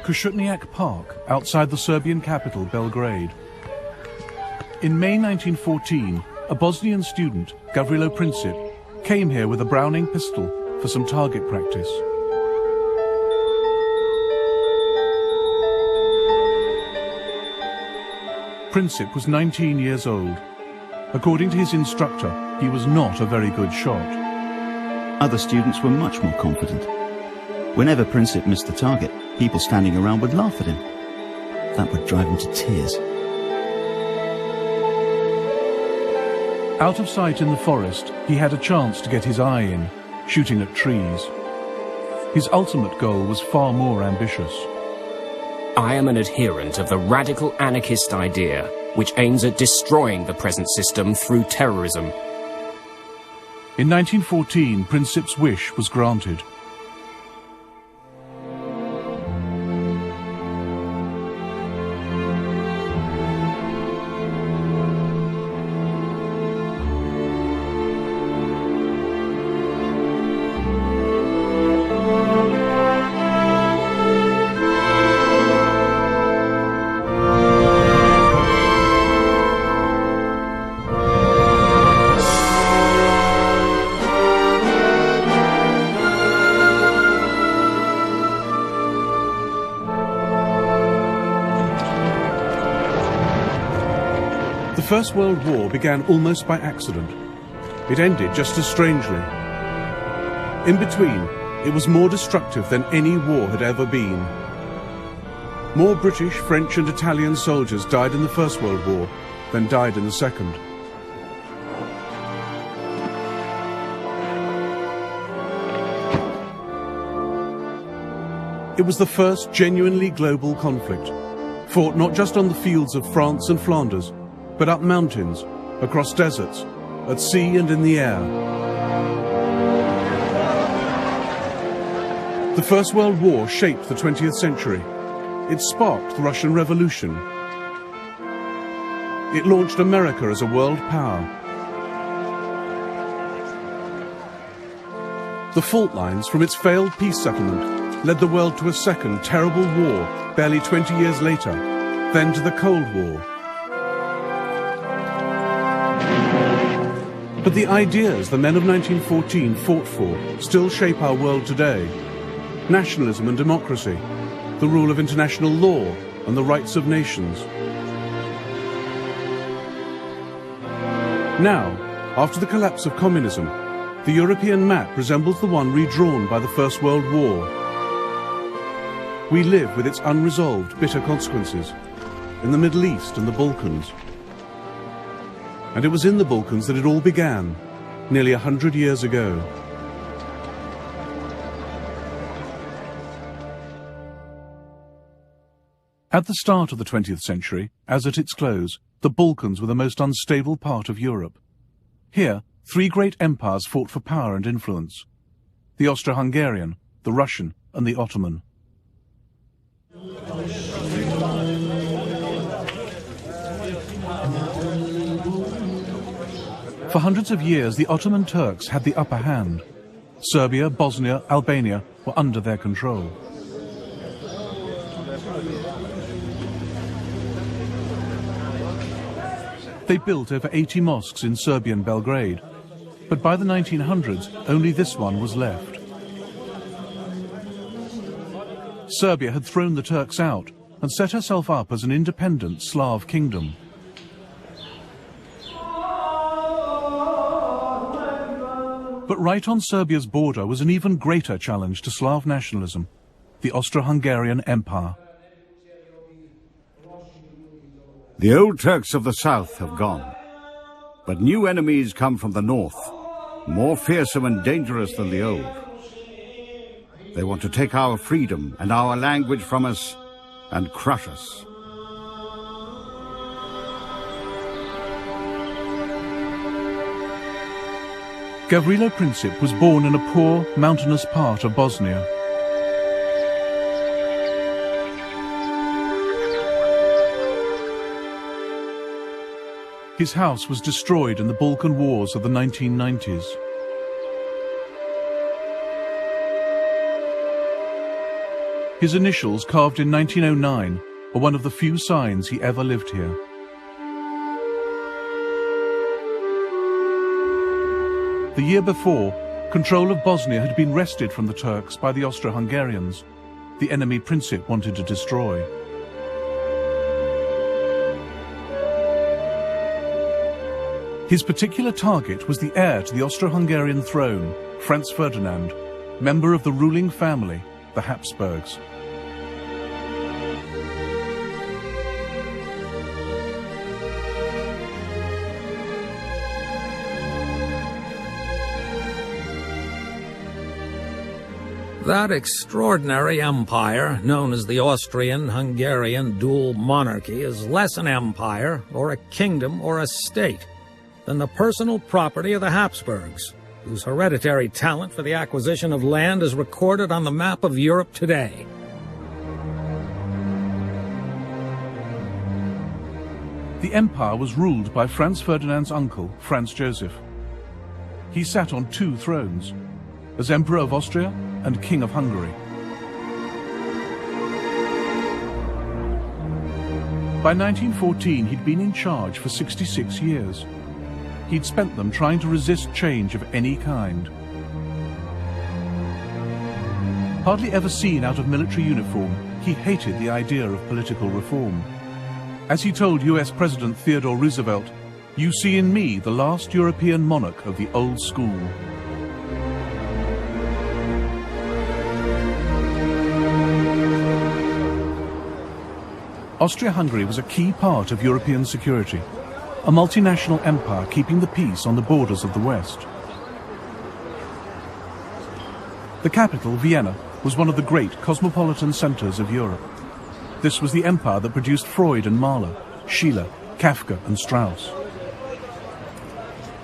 Košutnjak Park, outside the Serbian capital, Belgrade. In May 1914, a Bosnian student, Gavrilo Princip, came here with a Browning pistol for some target practice. Princip was 19 years old. According to his instructor, he was not a very good shot. Other students were much more confident. Whenever Princip missed the target, people standing around would laugh at him. That would drive him to tears. Out of sight in the forest, he had a chance to get his eye in, shooting at trees. His ultimate goal was far more ambitious. I am an adherent of the radical anarchist idea, which aims at destroying the present system through terrorism. In 1914, Princip's wish was granted. The First World War began almost by accident. It ended just as strangely. In between, it was more destructive than any war had ever been. More British, French and Italian soldiers died in the First World War than died in the Second. It was the first genuinely global conflict, fought not just on the fields of France and Flanders, but up mountains, across deserts, at sea and in the air. The First World War shaped the 20th century. It sparked the Russian Revolution. It launched America as a world power. The fault lines from its failed peace settlement led the world to a second terrible war barely 20 years later, then to the Cold War. But the ideas the men of 1914 fought for still shape our world today. Nationalism and democracy, the rule of international law and the rights of nations. Now, after the collapse of communism, the European map resembles the one redrawn by the First World War. We live with its unresolved, bitter consequences in the Middle East and the Balkans. And it was in the Balkans that it all began, nearly 100 years ago. At the start of the 20th century, as at its close, the Balkans were the most unstable part of Europe. Here, three great empires fought for power and influence: the Austro-Hungarian, the Russian, and the Ottoman. For hundreds of years, the Ottoman Turks had the upper hand. Serbia, Bosnia, Albania were under their control. They built over 80 mosques in Serbian Belgrade, but by the 1900s, only this one was left. Serbia had thrown the Turks out and set herself up as an independent Slav kingdom. But right on Serbia's border was an even greater challenge to Slav nationalism: the Austro-Hungarian Empire. The old Turks of the south have gone, but new enemies come from the north, more fearsome and dangerous than the old. They want to take our freedom and our language from us and crush us. Gavrilo Princip was born in a poor, mountainous part of Bosnia. His house was destroyed in the Balkan Wars of the 1990s. His initials, carved in 1909, are one of the few signs he ever lived here. The year before, control of Bosnia had been wrested from the Turks by the Austro-Hungarians, the enemy Princip wanted to destroy. His particular target was the heir to the Austro-Hungarian throne, Franz Ferdinand, member of the ruling family, the Habsburgs. That extraordinary empire, known as the Austrian-Hungarian dual monarchy, is less an empire, or a kingdom, or a state, than the personal property of the Habsburgs, whose hereditary talent for the acquisition of land is recorded on the map of Europe today. The empire was ruled by Franz Ferdinand's uncle, Franz Joseph. He sat on two thrones, as Emperor of Austria and King of Hungary. By 1914, he'd been in charge for 66 years. He'd spent them trying to resist change of any kind. Hardly ever seen out of military uniform, he hated the idea of political reform. As he told US President Theodore Roosevelt, "You see in me the last European monarch of the old school." Austria-Hungary was a key part of European security, a multinational empire keeping the peace on the borders of the West. The capital, Vienna, was one of the great cosmopolitan centers of Europe. This was the empire that produced Freud and Mahler, Schiller, Kafka and Strauss.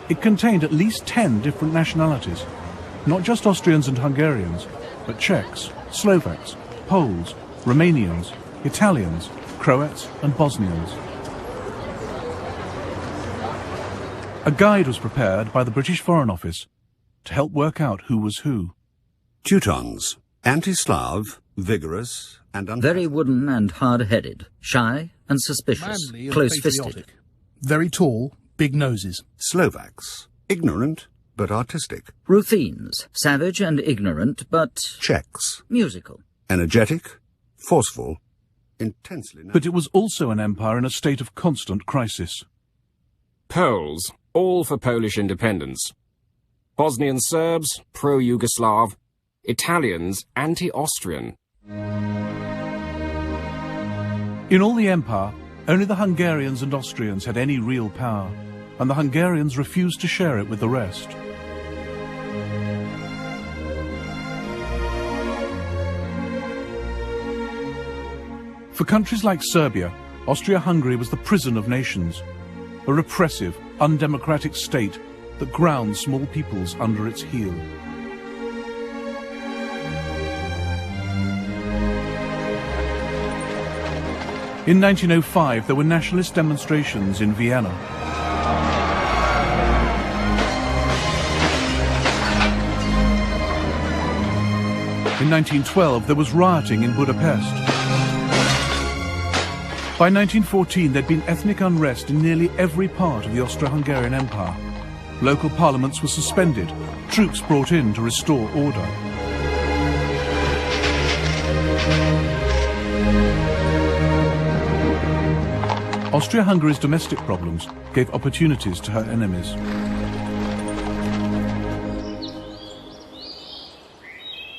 It contained at least 10 different nationalities, not just Austrians and Hungarians, but Czechs, Slovaks, Poles, Romanians, Italians, Croats and Bosnians. A guide was prepared by the British Foreign Office to help work out who was who. Teutons, anti-Slav, vigorous and very wooden and hard-headed, shy and suspicious, manly and close-fisted. patriotic. Very tall, big noses. Slovaks, ignorant but artistic. Ruthenes, savage and ignorant, but Czechs, musical. energetic, forceful, intensely... But it was also an empire in a state of constant crisis. Poles, all for Polish independence. Bosnian Serbs, pro-Yugoslav. Italians, anti-Austrian. In all the empire, only the Hungarians and Austrians had any real power, and the Hungarians refused to share it with the rest. For countries like Serbia, Austria-Hungary was the prison of nations, a repressive, undemocratic state that ground small peoples under its heel. In 1905, there were nationalist demonstrations in Vienna. In 1912, there was rioting in Budapest. By 1914, there'd been ethnic unrest in nearly every part of the Austro-Hungarian Empire. Local parliaments were suspended, troops brought in to restore order. Austria-Hungary's domestic problems gave opportunities to her enemies.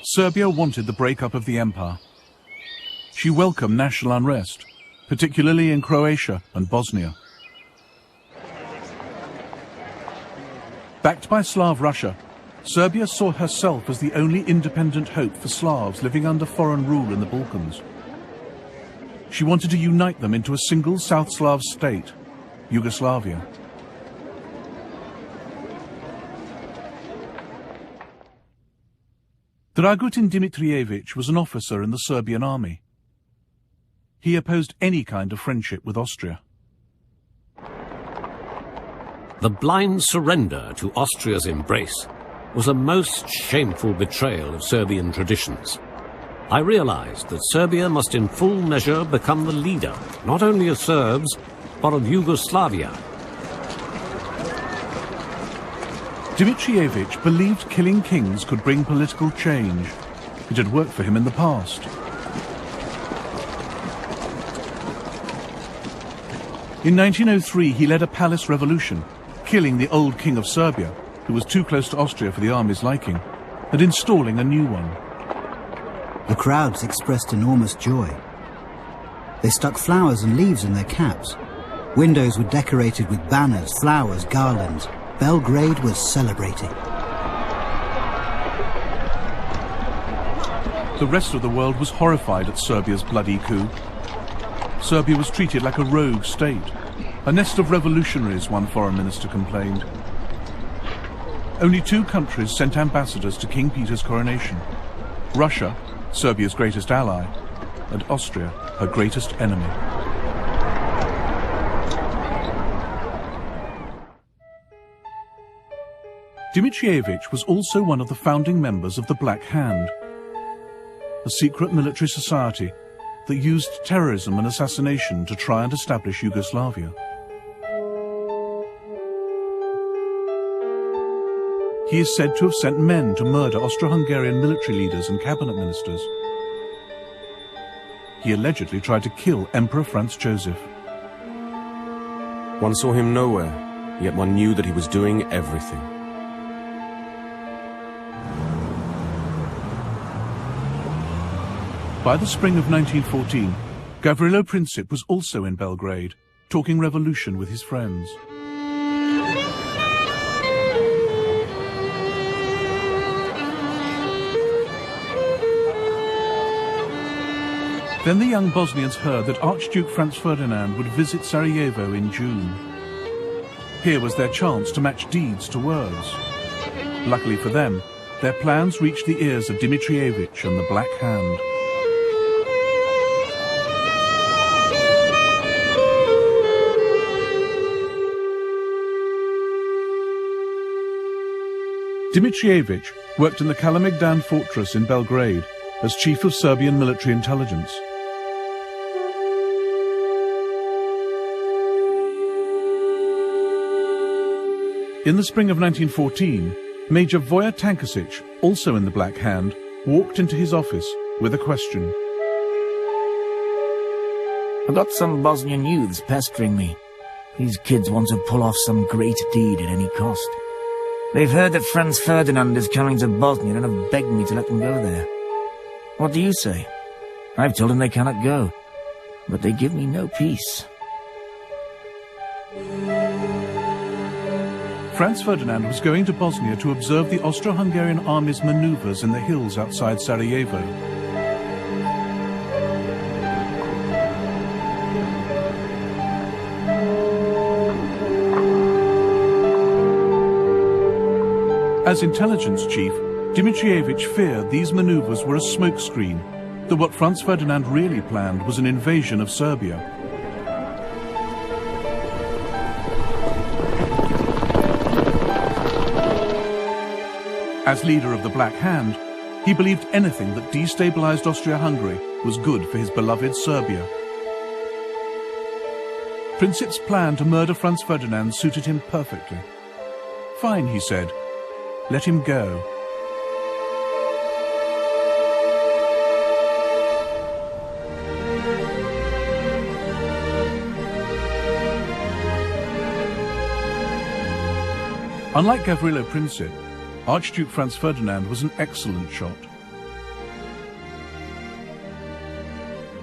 Serbia wanted the breakup of the empire. She welcomed national unrest, particularly in Croatia and Bosnia. Backed by Slav Russia, Serbia saw herself as the only independent hope for Slavs living under foreign rule in the Balkans. She wanted to unite them into a single South Slav state, Yugoslavia. Dragutin Dimitrievich was an officer in the Serbian army. He opposed any kind of friendship with Austria. The blind surrender to Austria's embrace was a most shameful betrayal of Serbian traditions. I realized that Serbia must in full measure become the leader, not only of Serbs, but of Yugoslavia. Dimitrievich believed killing kings could bring political change. It had worked for him in the past. In 1903, he led a palace revolution, killing the old king of Serbia, who was too close to Austria for the army's liking, and installing a new one. The crowds expressed enormous joy. They stuck flowers and leaves in their caps. Windows were decorated with banners, flowers, garlands. Belgrade was celebrating. The rest of the world was horrified at Serbia's bloody coup. Serbia was treated like a rogue state, a nest of revolutionaries, one foreign minister complained. Only 2 countries sent ambassadors to King Peter's coronation: Russia, Serbia's greatest ally, and Austria, her greatest enemy. Dimitrievich was also one of the founding members of the Black Hand, a secret military society that used terrorism and assassination to try and establish Yugoslavia. He is said to have sent men to murder Austro-Hungarian military leaders and cabinet ministers. He allegedly tried to kill Emperor Franz Joseph. One saw him nowhere, yet one knew that he was doing everything. By the spring of 1914, Gavrilo Princip was also in Belgrade, talking revolution with his friends. Then the young Bosnians heard that Archduke Franz Ferdinand would visit Sarajevo in June. Here was their chance to match deeds to words. Luckily for them, their plans reached the ears of Dimitrievich and the Black Hand. Dimitrievich worked in the Kalemegdan fortress in Belgrade as chief of Serbian military intelligence. In the spring of 1914, Major Voja Tankasic, also in the Black Hand, walked into his office with a question. I've got some Bosnian youths pestering me. These kids want to pull off some great deed at any cost. They've heard that Franz Ferdinand is coming to Bosnia and have begged me to let them go there. What do you say? I've told them they cannot go, but they give me no peace. Franz Ferdinand was going to Bosnia to observe the Austro-Hungarian army's maneuvers in the hills outside Sarajevo. As intelligence chief, Dimitrievich feared these maneuvers were a smokescreen, that what Franz Ferdinand really planned was an invasion of Serbia. As leader of the Black Hand, he believed anything that destabilized Austria-Hungary was good for his beloved Serbia. Princip's plan to murder Franz Ferdinand suited him perfectly. Fine, he said. Let him go. Unlike Gavrilo Princip, Archduke Franz Ferdinand was an excellent shot.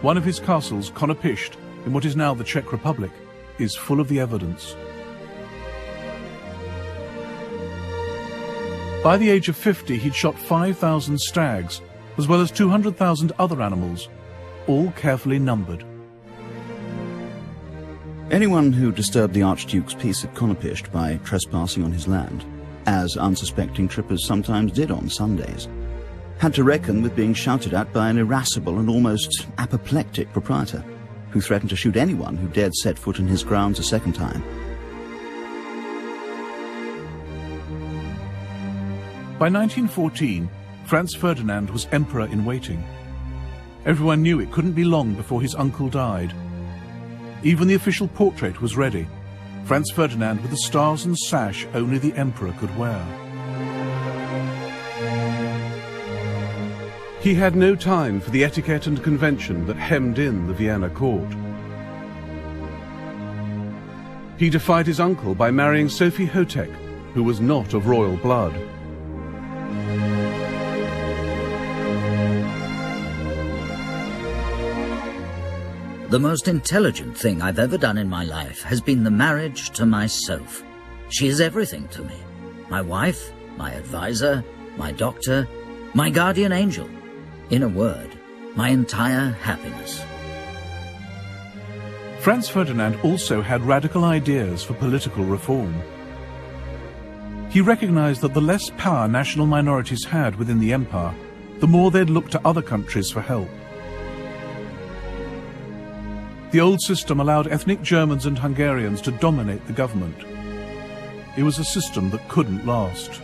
One of his castles, Konopisht, in what is now the Czech Republic, is full of the evidence. By the age of 50, he'd shot 5,000 stags, as well as 200,000 other animals, all carefully numbered. Anyone who disturbed the Archduke's peace at Konopisht by trespassing on his land, as unsuspecting trippers sometimes did on Sundays, had to reckon with being shouted at by an irascible and almost apoplectic proprietor, who threatened to shoot anyone who dared set foot in his grounds a second time. By 1914, Franz Ferdinand was emperor in waiting. Everyone knew it couldn't be long before his uncle died. Even the official portrait was ready, Franz Ferdinand with the stars and sash only the emperor could wear. He had no time for the etiquette and convention that hemmed in the Vienna court. He defied his uncle by marrying Sophie Hotek, who was not of royal blood. The most intelligent thing I've ever done in my life has been the marriage to my Soph. She is everything to me. My wife, my advisor, my doctor, my guardian angel. In a word, my entire happiness. Franz Ferdinand also had radical ideas for political reform. He recognized that the less power national minorities had within the empire, the more they'd look to other countries for help. The old system allowed ethnic Germans and Hungarians to dominate the government. It was a system that couldn't last.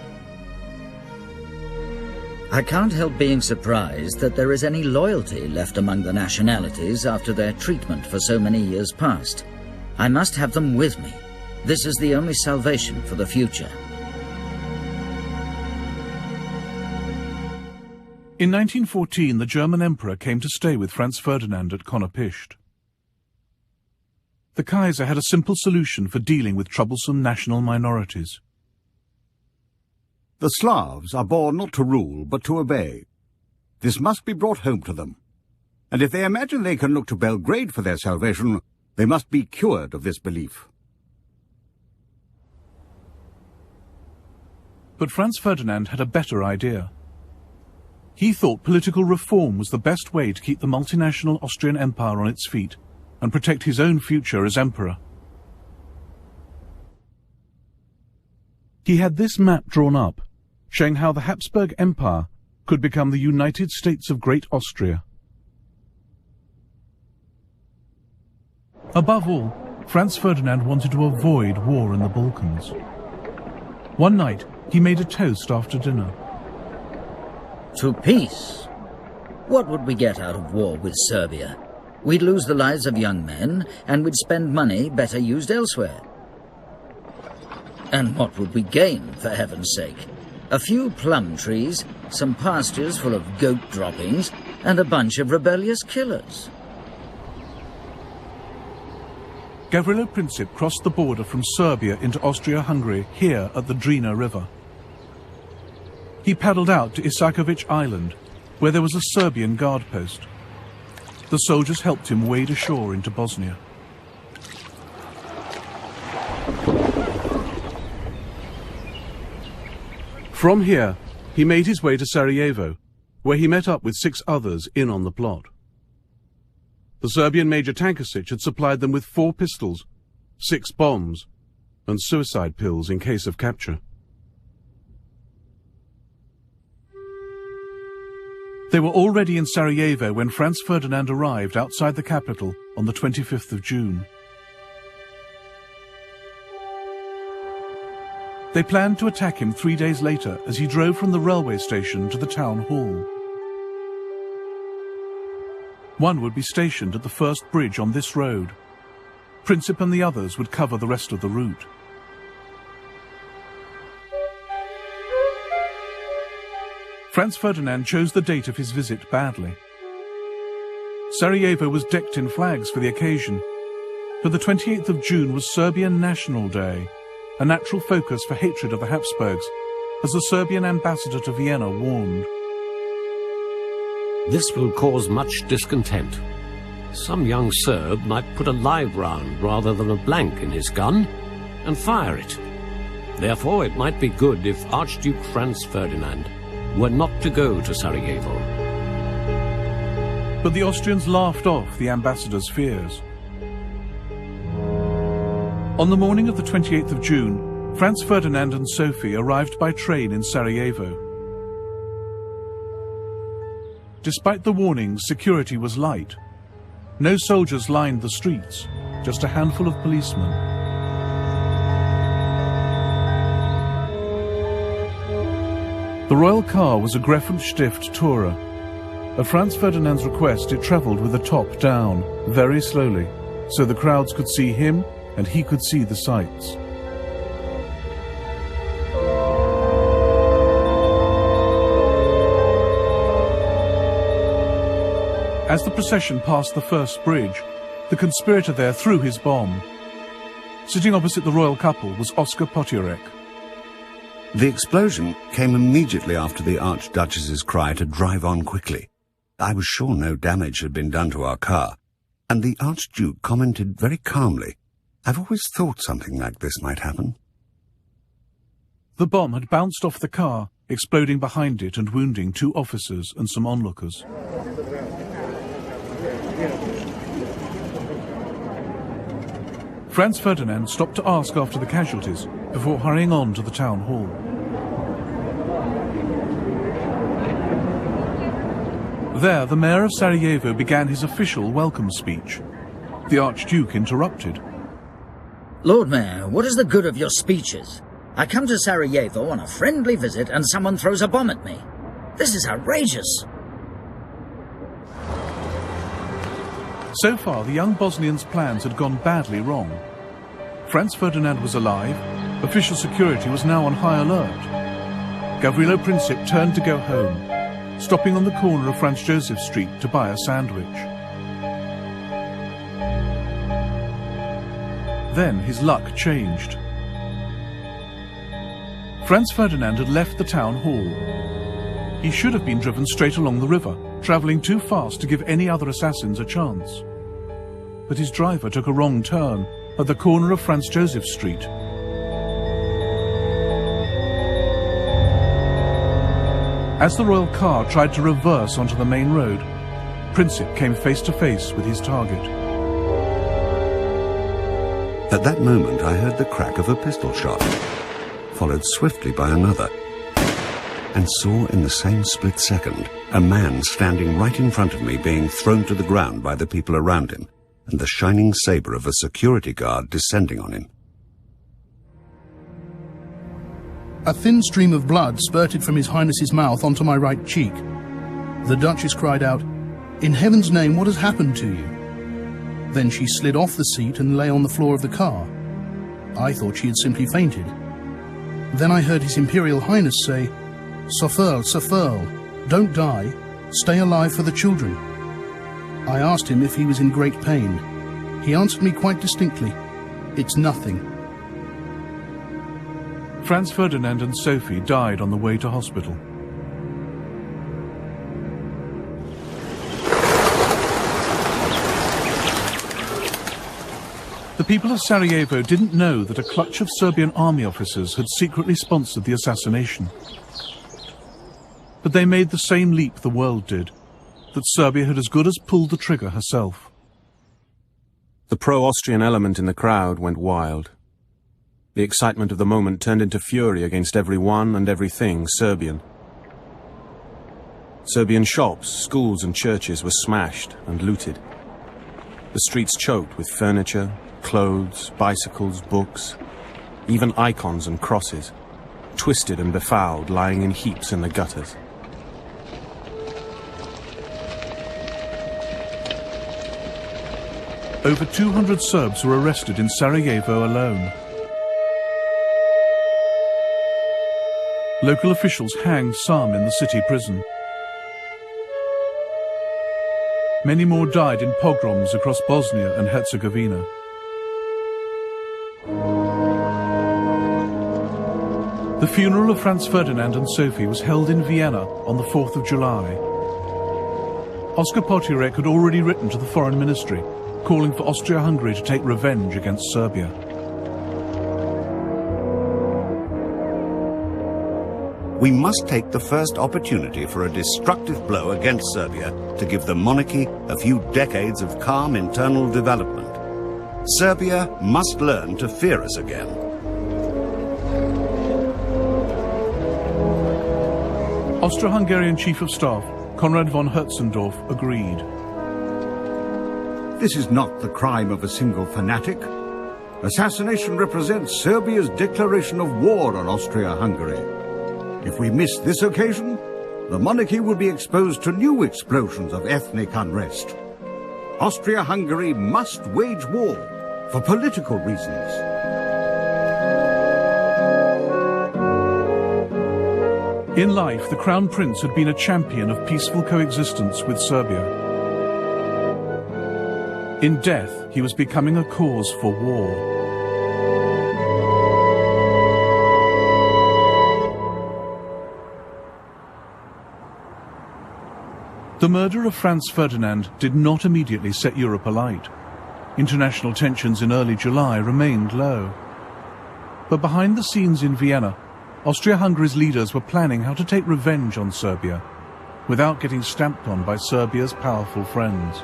I can't help being surprised that there is any loyalty left among the nationalities after their treatment for so many years past. I must have them with me. This is the only salvation for the future. In 1914, the German emperor came to stay with Franz Ferdinand at Konopishd. The Kaiser had a simple solution for dealing with troublesome national minorities. The Slavs are born not to rule, but to obey. This must be brought home to them. And if they imagine they can look to Belgrade for their salvation, they must be cured of this belief. But Franz Ferdinand had a better idea. He thought political reform was the best way to keep the multinational Austrian Empire on its feet and protect his own future as emperor. He had this map drawn up, showing how the Habsburg Empire could become the United States of Great Austria. Above all, Franz Ferdinand wanted to avoid war in the Balkans. One night, he made a toast after dinner. To peace. What would we get out of war with Serbia? We'd lose the lives of young men, and we'd spend money better used elsewhere. And what would we gain, for heaven's sake? A few plum trees, some pastures full of goat droppings, and a bunch of rebellious killers. Gavrilo Princip crossed the border from Serbia into Austria-Hungary here at the Drina River. He paddled out to Isakovic Island, where there was a Serbian guard post. The soldiers helped him wade ashore into Bosnia. From here, he made his way to Sarajevo, where he met up with 6 others in on the plot. The Serbian Major Tankasic had supplied them with 4 pistols, 6 bombs, and suicide pills in case of capture. They were already in Sarajevo when Franz Ferdinand arrived outside the capital on the 25th of June. They planned to attack him 3 days later as he drove from the railway station to the town hall. One would be stationed at the first bridge on this road. Princip and the others would cover the rest of the route. Franz Ferdinand chose the date of his visit badly. Sarajevo was decked in flags for the occasion, but the 28th of June was Serbian National Day, a natural focus for hatred of the Habsburgs, as the Serbian ambassador to Vienna warned. This will cause much discontent. Some young Serb might put a live round rather than a blank in his gun and fire it. Therefore, it might be good if Archduke Franz Ferdinand were not to go to Sarajevo. But the Austrians laughed off the ambassador's fears. On the morning of the 28th of June, Franz Ferdinand and Sophie arrived by train in Sarajevo. Despite the warnings, security was light. No soldiers lined the streets, just a handful of policemen. The royal car was a Greffenstift Tourer. At Franz Ferdinand's request, it travelled with the top down, very slowly, so the crowds could see him and he could see the sights. As the procession passed the first bridge, the conspirator there threw his bomb. Sitting opposite the royal couple was Oskar Potiorek. The explosion came immediately after the Archduchess's cry to drive on quickly. I was sure no damage had been done to our car, and the Archduke commented very calmly, "I've always thought something like this might happen." The bomb had bounced off the car, exploding behind it and wounding 2 officers and some onlookers. Franz Ferdinand stopped to ask after the casualties before hurrying on to the town hall. There, the mayor of Sarajevo began his official welcome speech. The Archduke interrupted. Lord Mayor, what is the good of your speeches? I come to Sarajevo on a friendly visit and someone throws a bomb at me. This is outrageous. So far, the young Bosnian's plans had gone badly wrong. Franz Ferdinand was alive. Official security was now on high alert. Gavrilo Princip turned to go home, stopping on the corner of Franz Joseph Street to buy a sandwich. Then his luck changed. Franz Ferdinand had left the town hall. He should have been driven straight along the river, travelling too fast to give any other assassins a chance. But his driver took a wrong turn at the corner of Franz Joseph Street. As the royal car tried to reverse onto the main road, Princip came face to face with his target. At that moment, I heard the crack of a pistol shot, followed swiftly by another, and saw in the same split second a man standing right in front of me being thrown to the ground by the people around him, and the shining sabre of a security guard descending on him. A thin stream of blood spurted from His Highness's mouth onto my right cheek. The Duchess cried out, "In heaven's name, what has happened to you?" Then she slid off the seat and lay on the floor of the car. I thought she had simply fainted. Then I heard His Imperial Highness say, "Sofurl, Sofurl, don't die, stay alive for the children." I asked him if he was in great pain. He answered me quite distinctly, "It's nothing." Franz Ferdinand and Sophie died on the way to hospital. The people of Sarajevo didn't know that a clutch of Serbian army officers had secretly sponsored the assassination. But they made the same leap the world did, that Serbia had as good as pulled the trigger herself. The pro-Austrian element in the crowd went wild. The excitement of the moment turned into fury against everyone and everything Serbian. Serbian shops, schools and churches were smashed and looted. The streets choked with furniture, clothes, bicycles, books, even icons and crosses, twisted and befouled, lying in heaps in the gutters. Over 200 Serbs were arrested in Sarajevo alone. Local officials hanged some in the city prison. Many more died in pogroms across Bosnia and Herzegovina. The funeral of Franz Ferdinand and Sophie was held in Vienna on the 4th of July. Oskar Potiorek had already written to the Foreign Ministry, calling for Austria-Hungary to take revenge against Serbia. We must take the first opportunity for a destructive blow against Serbia to give the monarchy a few decades of calm internal development. Serbia must learn to fear us again. Austro-Hungarian Chief of Staff Konrad von Hertzendorf agreed. This is not the crime of a single fanatic. Assassination represents Serbia's declaration of war on Austria-Hungary. If we miss this occasion, the monarchy would be exposed to new explosions of ethnic unrest. Austria-Hungary must wage war for political reasons. In life, the Crown Prince had been a champion of peaceful coexistence with Serbia. In death, he was becoming a cause for war. The murder of Franz Ferdinand did not immediately set Europe alight. International tensions in early July remained low. But behind the scenes in Vienna, Austria-Hungary's leaders were planning how to take revenge on Serbia without getting stamped on by Serbia's powerful friends.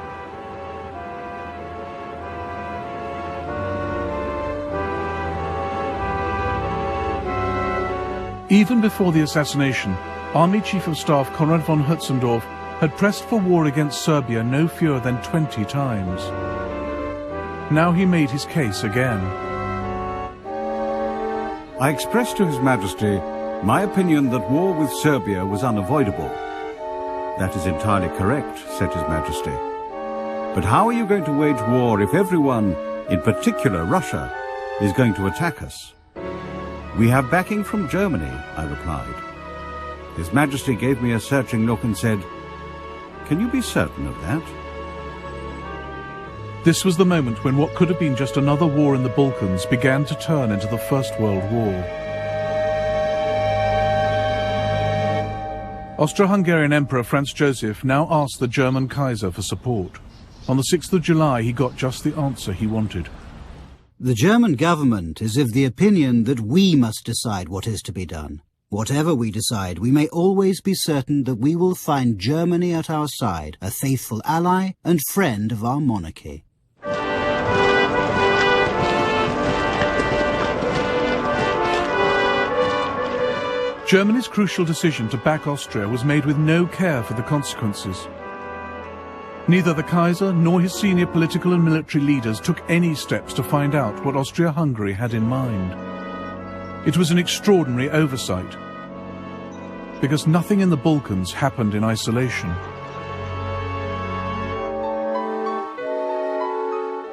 Even before the assassination, Army Chief of Staff Konrad von Hötzendorf had pressed for war against Serbia no fewer than 20 times. Now he made his case again. I expressed to His Majesty my opinion that war with Serbia was unavoidable. That is entirely correct, said His Majesty. But how are you going to wage war if everyone, in particular Russia, is going to attack us? We have backing from Germany, I replied. His Majesty gave me a searching look and said, "Can you be certain of that?" This was the moment when what could have been just another war in the Balkans began to turn into the First World War. Austro-Hungarian Emperor Franz Joseph now asked the German Kaiser for support. On the 6th of July, he got just the answer he wanted. The German government is of the opinion that we must decide what is to be done. Whatever we decide, we may always be certain that we will find Germany at our side, a faithful ally and friend of our monarchy. Germany's crucial decision to back Austria was made with no care for the consequences. Neither the Kaiser nor his senior political and military leaders took any steps to find out what Austria-Hungary had in mind. It was an extraordinary oversight, because nothing in the Balkans happened in isolation.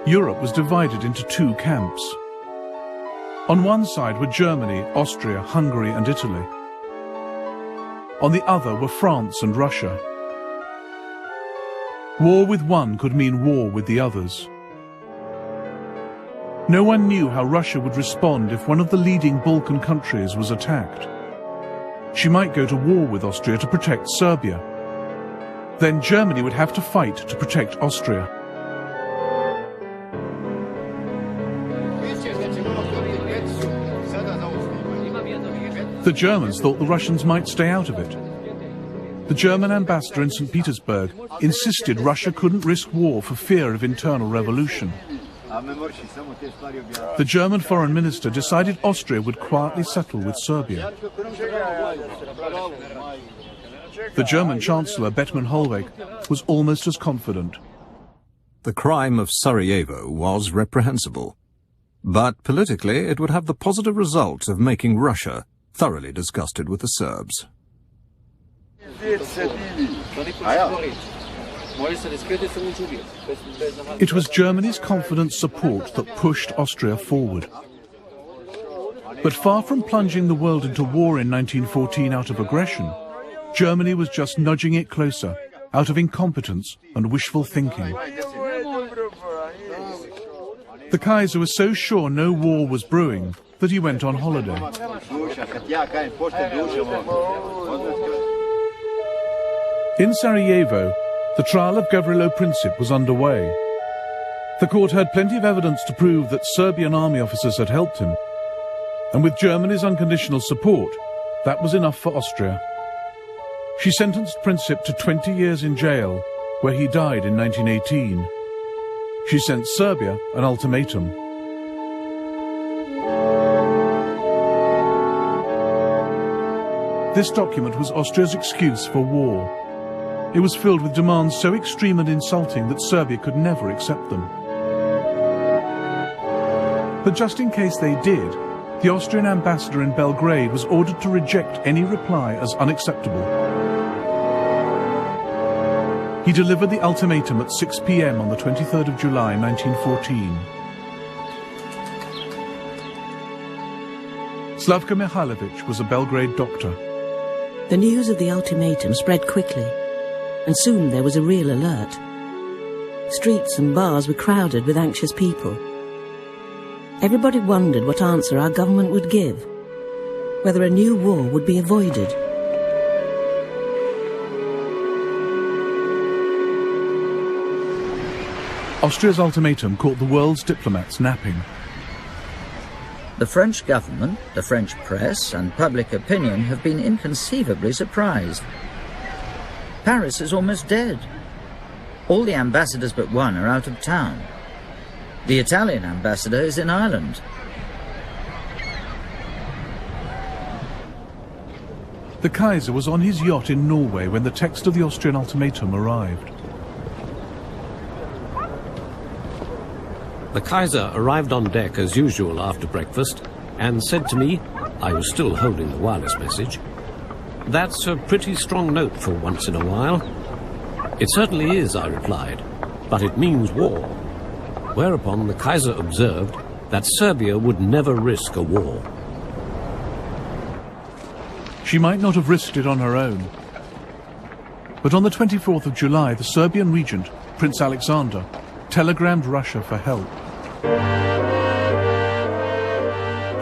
Europe was divided into two camps. On one side were Germany, Austria, Hungary and Italy. On the other were France and Russia. War with one could mean war with the others. No one knew how Russia would respond if one of the leading Balkan countries was attacked. She might go to war with Austria to protect Serbia. Then Germany would have to fight to protect Austria. The Germans thought the Russians might stay out of it. The German ambassador in St. Petersburg insisted Russia couldn't risk war for fear of internal revolution. The German foreign minister decided Austria would quietly settle with Serbia. The German chancellor, Bethmann Hollweg, was almost as confident. The crime of Sarajevo was reprehensible, but politically it would have the positive result of making Russia thoroughly disgusted with the Serbs. It was Germany's confident support that pushed Austria forward. But far from plunging the world into war in 1914 out of aggression, Germany was just nudging it closer out of incompetence and wishful thinking. The Kaiser was so sure no war was brewing that he went on holiday. In Sarajevo, the trial of Gavrilo Princip was underway. The court had plenty of evidence to prove that Serbian army officers had helped him, and with Germany's unconditional support, that was enough for Austria. She sentenced Princip to 20 years in jail, where he died in 1918. She sent Serbia an ultimatum. This document was Austria's excuse for war. It was filled with demands so extreme and insulting that Serbia could never accept them. But just in case they did, the Austrian ambassador in Belgrade was ordered to reject any reply as unacceptable. He delivered the ultimatum at 6 p.m. on the 23rd of July 1914. Slavka Mihailovich was a Belgrade doctor. The news of the ultimatum spread quickly, and soon there was a real alert. Streets and bars were crowded with anxious people. Everybody wondered what answer our government would give, whether a new war would be avoided. Austria's ultimatum caught the world's diplomats napping. The French government, the French press, and public opinion have been inconceivably surprised. Paris is almost dead. All the ambassadors but one are out of town. The Italian ambassador is in Ireland. The Kaiser was on his yacht in Norway when the text of the Austrian ultimatum arrived. The Kaiser arrived on deck as usual after breakfast and said to me, I was still holding the wireless message, "That's a pretty strong note for once in a while." "It certainly is," I replied, "but it means war." Whereupon the Kaiser observed that Serbia would never risk a war. She might not have risked it on her own. But on the 24th of July, the Serbian regent, Prince Alexander, telegrammed Russia for help.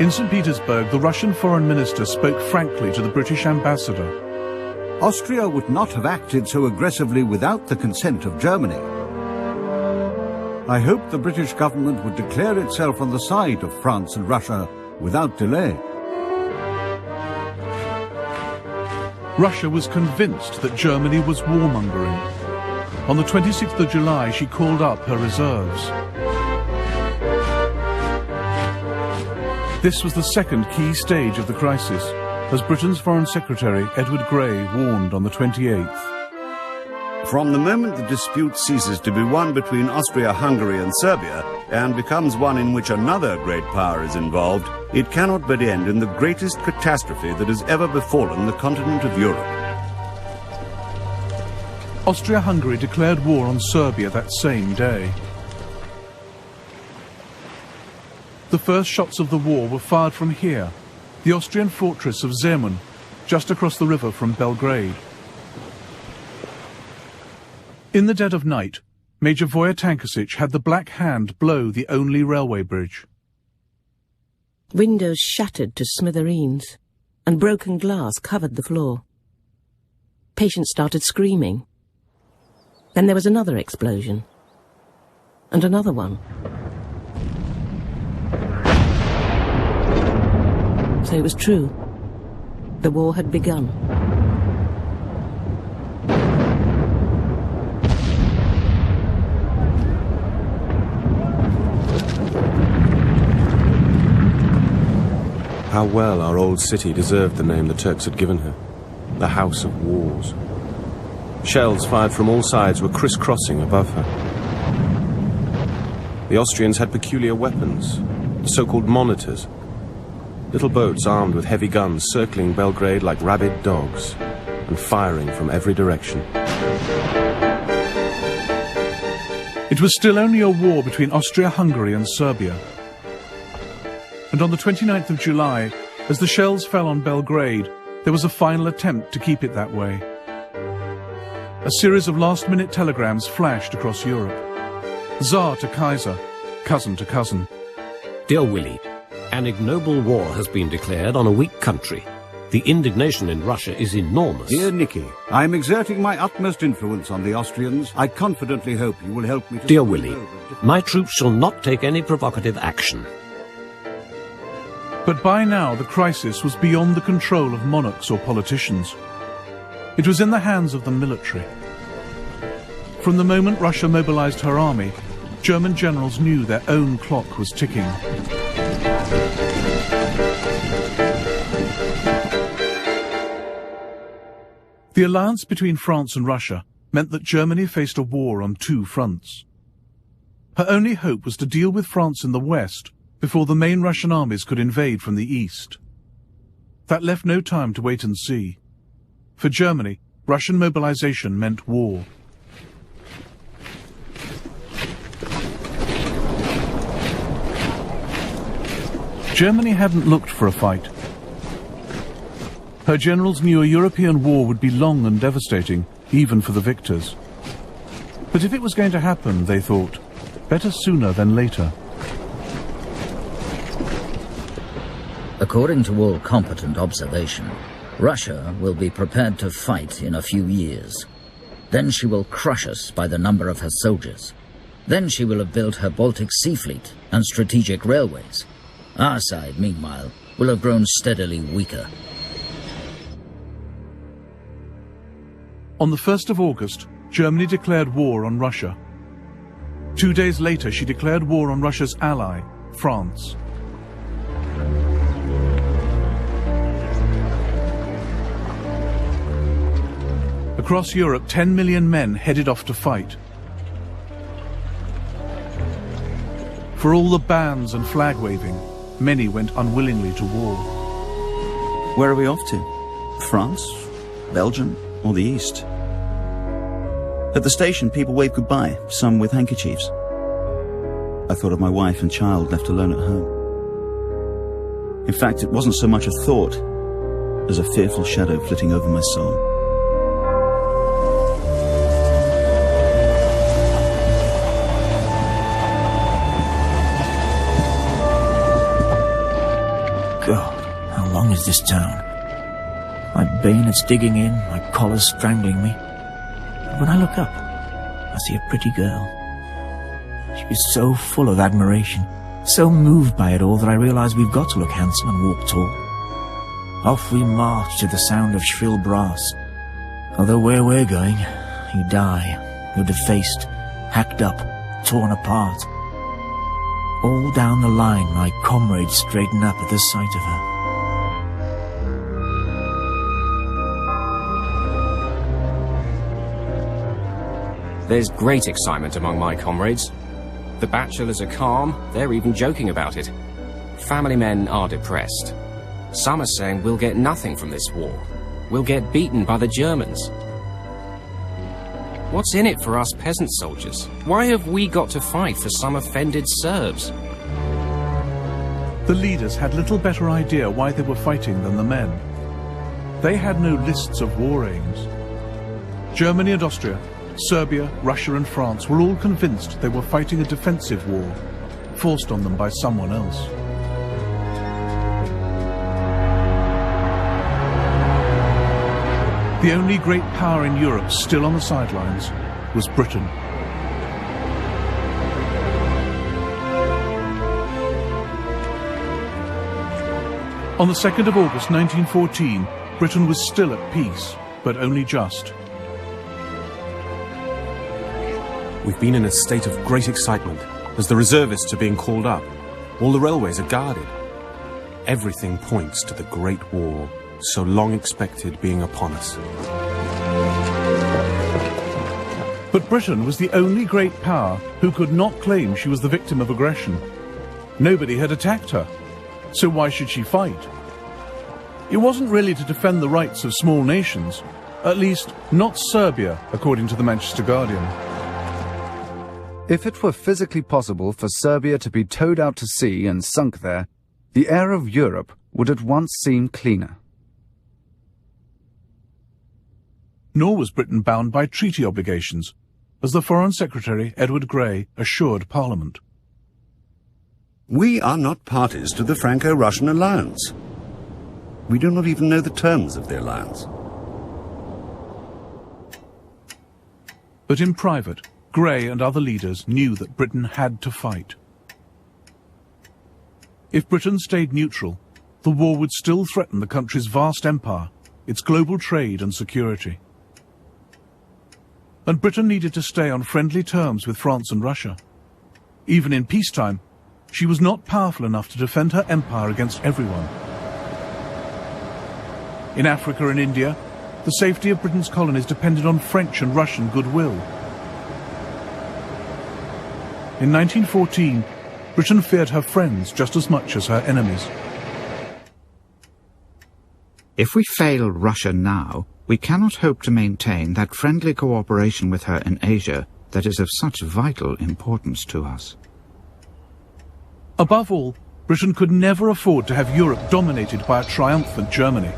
In St. Petersburg, the Russian foreign minister spoke frankly to the British ambassador. Austria would not have acted so aggressively without the consent of Germany. I hope the British government would declare itself on the side of France and Russia without delay. Russia was convinced that Germany was warmongering. On the 26th of July, she called up her reserves. This was the second key stage of the crisis, as Britain's Foreign Secretary Edward Grey warned on the 28th. From the moment the dispute ceases to be one between Austria-Hungary and Serbia and becomes one in which another great power is involved, it cannot but end in the greatest catastrophe that has ever befallen the continent of Europe. Austria-Hungary declared war on Serbia that same day. The first shots of the war were fired from here, the Austrian fortress of Zemun, just across the river from Belgrade. In the dead of night, Major Voja Tankasic had the Black Hand blow the only railway bridge. Windows shattered to smithereens, and broken glass covered the floor. Patients started screaming. Then there was another explosion, and another one. So it was true. The war had begun. How well our old city deserved the name the Turks had given her, the House of Wars. Shells fired from all sides were crisscrossing above her. The Austrians had peculiar weapons, so-called monitors, little boats armed with heavy guns circling Belgrade like rabid dogs and firing from every direction. It was still only a war between Austria-Hungary and Serbia. And on the 29th of July, as the shells fell on Belgrade, there was a final attempt to keep it that way. A series of last-minute telegrams flashed across Europe. Tsar to Kaiser, cousin to cousin. Dear Willie, an ignoble war has been declared on a weak country. The indignation in Russia is enormous. Dear Nicky, I am exerting my utmost influence on the Austrians. I confidently hope you will help me to... Dear Willie, my troops shall not take any provocative action. But by now the crisis was beyond the control of monarchs or politicians. It was in the hands of the military. From the moment Russia mobilized her army, German generals knew their own clock was ticking. The alliance between France and Russia meant that Germany faced a war on two fronts. Her only hope was to deal with France in the west before the main Russian armies could invade from the east. That left no time to wait and see. For Germany, Russian mobilization meant war. Germany hadn't looked for a fight. Her generals knew a European war would be long and devastating, even for the victors. But if it was going to happen, they thought, better sooner than later. According to all competent observation, Russia will be prepared to fight in a few years. Then she will crush us by the number of her soldiers. Then she will have built her Baltic Sea Fleet and strategic railways. Our side, meanwhile, will have grown steadily weaker. On the 1st of August, Germany declared war on Russia. 2 days later, she declared war on Russia's ally, France. Across Europe, 10 million men headed off to fight. For all the bans and flag-waving, many went unwillingly to war. Where are we off to? France? Belgium? Or the East? At the station, people waved goodbye, some with handkerchiefs. I thought of my wife and child left alone at home. In fact, it wasn't so much a thought as a fearful shadow flitting over my soul. God, how long is this town? My bayonet's digging in, my collar's strangling me. And when I look up, I see a pretty girl. She was so full of admiration, so moved by it all that I realize we've got to look handsome and walk tall. Off we march to the sound of shrill brass. Although where we're going, you die. You're defaced, hacked up, torn apart. All down the line, my comrades straighten up at the sight of her. There's great excitement among my comrades. The bachelors are calm, they're even joking about it. Family men are depressed. Some are saying we'll get nothing from this war. We'll get beaten by the Germans. What's in it for us peasant soldiers? Why have we got to fight for some offended Serbs? The leaders had little better idea why they were fighting than the men. They had no lists of war aims. Germany and Austria, Serbia, Russia and France were all convinced they were fighting a defensive war, forced on them by someone else. The only great power in Europe still on the sidelines was Britain. On the 2nd of August 1914, Britain was still at peace, but only just. We've been in a state of great excitement as the reservists are being called up. All the railways are guarded. Everything points to the Great War, so long expected, being upon us. But Britain was the only great power who could not claim she was the victim of aggression. Nobody had attacked her, so why should she fight? It wasn't really to defend the rights of small nations, at least not Serbia, according to the Manchester Guardian. If it were physically possible for Serbia to be towed out to sea and sunk there, the air of Europe would at once seem cleaner. Nor was Britain bound by treaty obligations, as the Foreign Secretary, Edward Grey, assured Parliament. We are not parties to the Franco-Russian alliance. We do not even know the terms of the alliance. But in private, Grey and other leaders knew that Britain had to fight. If Britain stayed neutral, the war would still threaten the country's vast empire, its global trade and security. And Britain needed to stay on friendly terms with France and Russia. Even in peacetime, she was not powerful enough to defend her empire against everyone. In Africa and India, the safety of Britain's colonies depended on French and Russian goodwill. In 1914, Britain feared her friends just as much as her enemies. If we fail Russia now, we cannot hope to maintain that friendly cooperation with her in Asia that is of such vital importance to us. Above all, Britain could never afford to have Europe dominated by a triumphant Germany.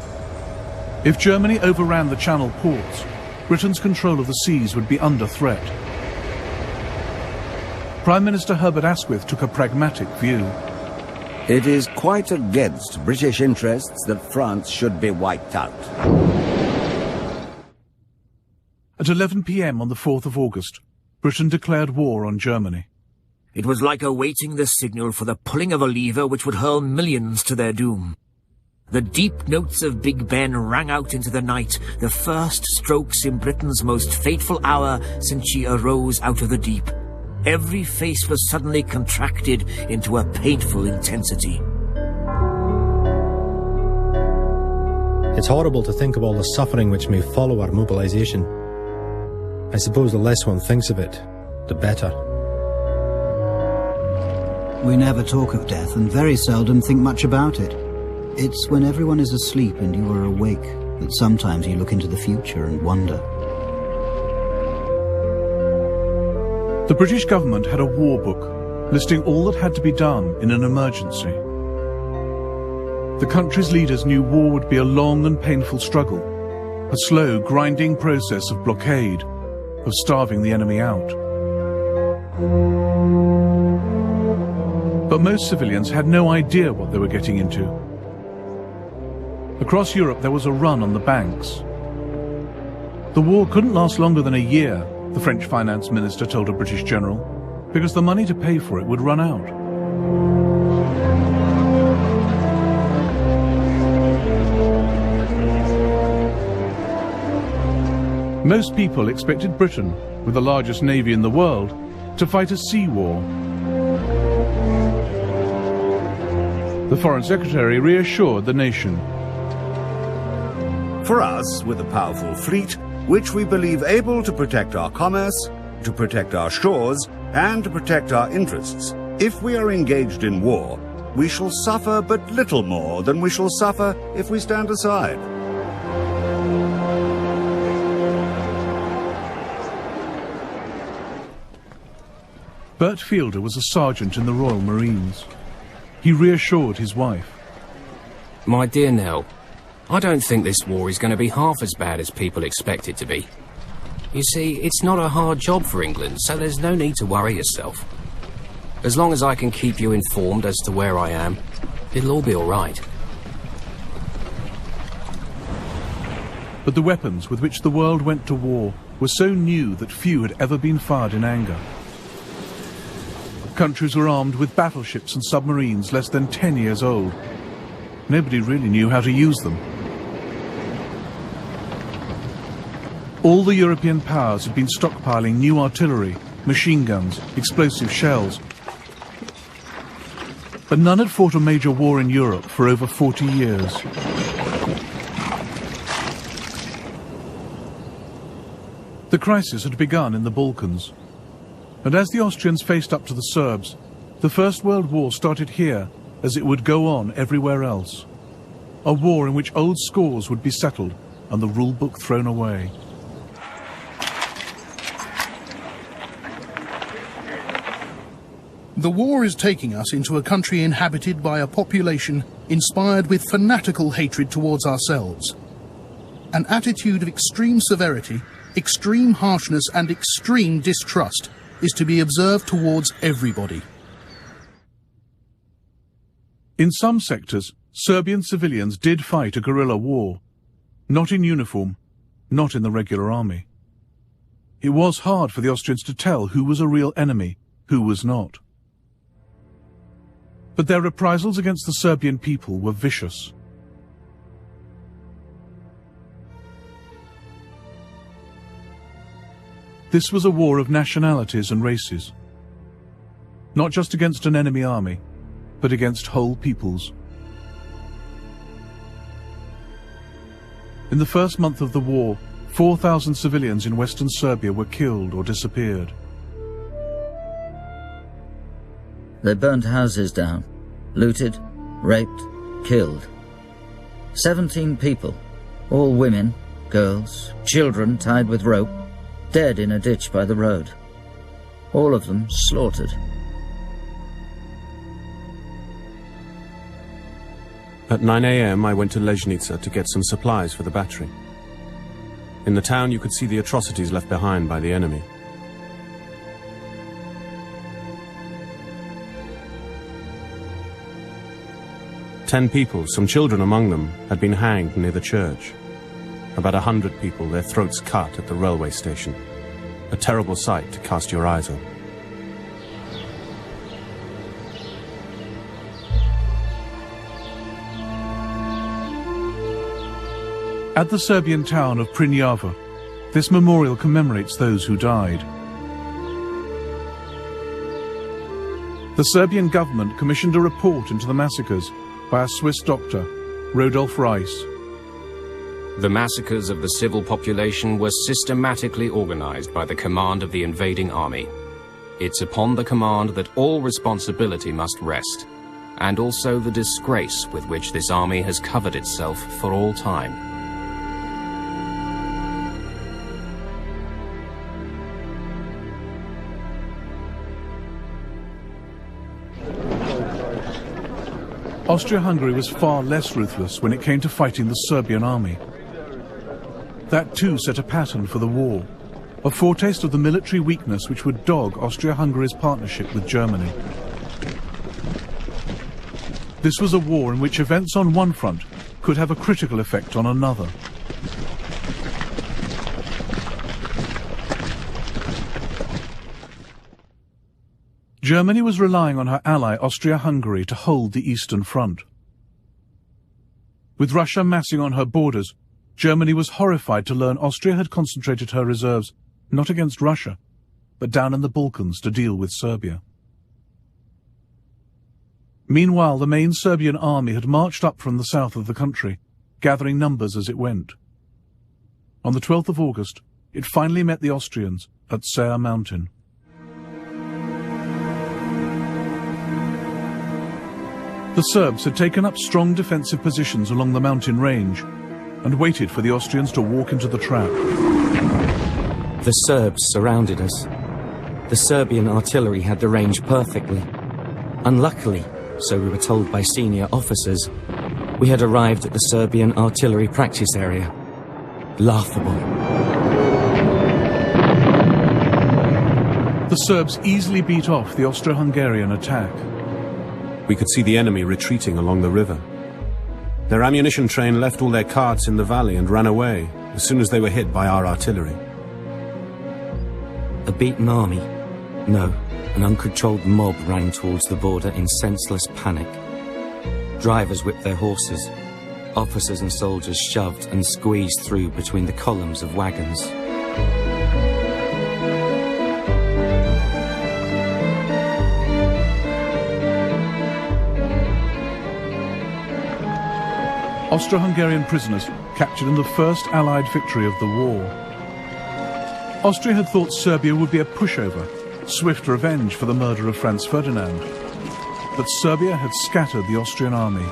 If Germany overran the Channel ports, Britain's control of the seas would be under threat. Prime Minister Herbert Asquith took a pragmatic view. It is quite against British interests that France should be wiped out. At 11 p.m. on the 4th of August, Britain declared war on Germany. It was like awaiting the signal for the pulling of a lever which would hurl millions to their doom. The deep notes of Big Ben rang out into the night, the first strokes in Britain's most fateful hour since she arose out of the deep. Every face was suddenly contracted into a painful intensity. It's horrible to think of all the suffering which may follow our mobilization. I suppose the less one thinks of it, the better. We never talk of death and very seldom think much about it. It's when everyone is asleep and you are awake that sometimes you look into the future and wonder. The British government had a war book listing all that had to be done in an emergency. The country's leaders knew war would be a long and painful struggle, a slow, grinding process of blockade, of starving the enemy out. But most civilians had no idea what they were getting into. Across Europe there was a run on the banks. The war couldn't last longer than a year, the French finance minister told a British general, because the money to pay for it would run out. Most people expected Britain, with the largest navy in the world, to fight a sea war. The Foreign Secretary reassured the nation. For us, with a powerful fleet, which we believe able to protect our commerce, to protect our shores, and to protect our interests, if we are engaged in war, we shall suffer but little more than we shall suffer if we stand aside. Bert Fielder was a sergeant in the Royal Marines. He reassured his wife. My dear Nell, I don't think this war is going to be half as bad as people expect it to be. You see, it's not a hard job for England, so there's no need to worry yourself. As long as I can keep you informed as to where I am, it'll all be all right. But the weapons with which the world went to war were so new that few had ever been fired in anger. Countries were armed with battleships and submarines less than 10 years old. Nobody really knew how to use them. All the European powers had been stockpiling new artillery, machine guns, explosive shells. But none had fought a major war in Europe for over 40 years. The crisis had begun in the Balkans. And as the Austrians faced up to the Serbs, the First World War started here as it would go on everywhere else. A war in which old scores would be settled and the rule book thrown away. The war is taking us into a country inhabited by a population inspired with fanatical hatred towards ourselves. An attitude of extreme severity, extreme harshness and extreme distrust is to be observed towards everybody. In some sectors, Serbian civilians did fight a guerrilla war, not in uniform, not in the regular army. It was hard for the Austrians to tell who was a real enemy, who was not. But their reprisals against the Serbian people were vicious. This was a war of nationalities and races, not just against an enemy army, but against whole peoples. In the first month of the war, 4,000 civilians in western Serbia were killed or disappeared. They burnt houses down, looted, raped, killed. 17 people, all women, girls, children tied with rope, dead in a ditch by the road. All of them slaughtered. At 9 a.m. I went to Ležnica to get some supplies for the battery. In the town you could see the atrocities left behind by the enemy. Ten people, some children among them, had been hanged near the church. About 100 people, their throats cut at the railway station. A terrible sight to cast your eyes on. At the Serbian town of Primeira, this memorial commemorates those who died. The Serbian government commissioned a report into the massacres by a Swiss doctor, Rodolf Reis. The massacres of the civil population were systematically organized by the command of the invading army. It's upon the command that all responsibility must rest, and also the disgrace with which this army has covered itself for all time. Austria-Hungary was far less ruthless when it came to fighting the Serbian army. That too set a pattern for the war, a foretaste of the military weakness which would dog Austria-Hungary's partnership with Germany. This was a war in which events on one front could have a critical effect on another. Germany was relying on her ally Austria-Hungary to hold the Eastern Front. With Russia massing on her borders, Germany was horrified to learn Austria had concentrated her reserves not against Russia, but down in the Balkans to deal with Serbia. Meanwhile, the main Serbian army had marched up from the south of the country, gathering numbers as it went. On the 12th of August, it finally met the Austrians at Ser Mountain. The Serbs had taken up strong defensive positions along the mountain range and waited for the Austrians to walk into the trap. The Serbs surrounded us. The Serbian artillery had the range perfectly. Unluckily, so we were told by senior officers, we had arrived at the Serbian artillery practice area. Laughable. The Serbs easily beat off the Austro-Hungarian attack. We could see the enemy retreating along the river. Their ammunition train left all their carts in the valley and ran away as soon as they were hit by our artillery. A beaten army? No, an uncontrolled mob ran towards the border in senseless panic. Drivers whipped their horses. Officers and soldiers shoved and squeezed through between the columns of wagons. Austro-Hungarian prisoners captured in the first Allied victory of the war. Austria had thought Serbia would be a pushover, swift revenge for the murder of Franz Ferdinand. But Serbia had scattered the Austrian army.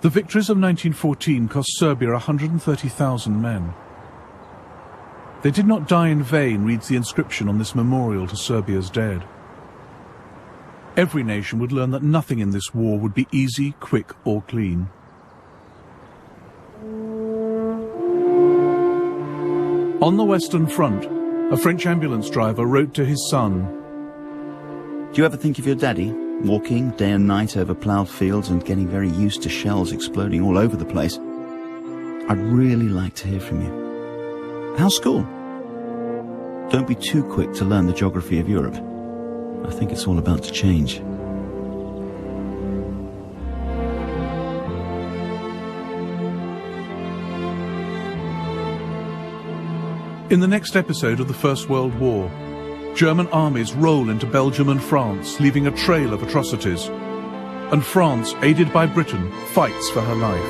The victories of 1914 cost Serbia 130,000 men. They did not die in vain, reads the inscription on this memorial to Serbia's dead. Every nation would learn that nothing in this war would be easy, quick, or clean. On the Western Front, a French ambulance driver wrote to his son, "Do you ever think of your daddy, walking day and night over ploughed fields and getting very used to shells exploding all over the place? I'd really like to hear from you. How's school? Don't be too quick to learn the geography of Europe. I think it's all about to change." In the next episode of the First World War, German armies roll into Belgium and France, leaving a trail of atrocities. And France, aided by Britain, fights for her life.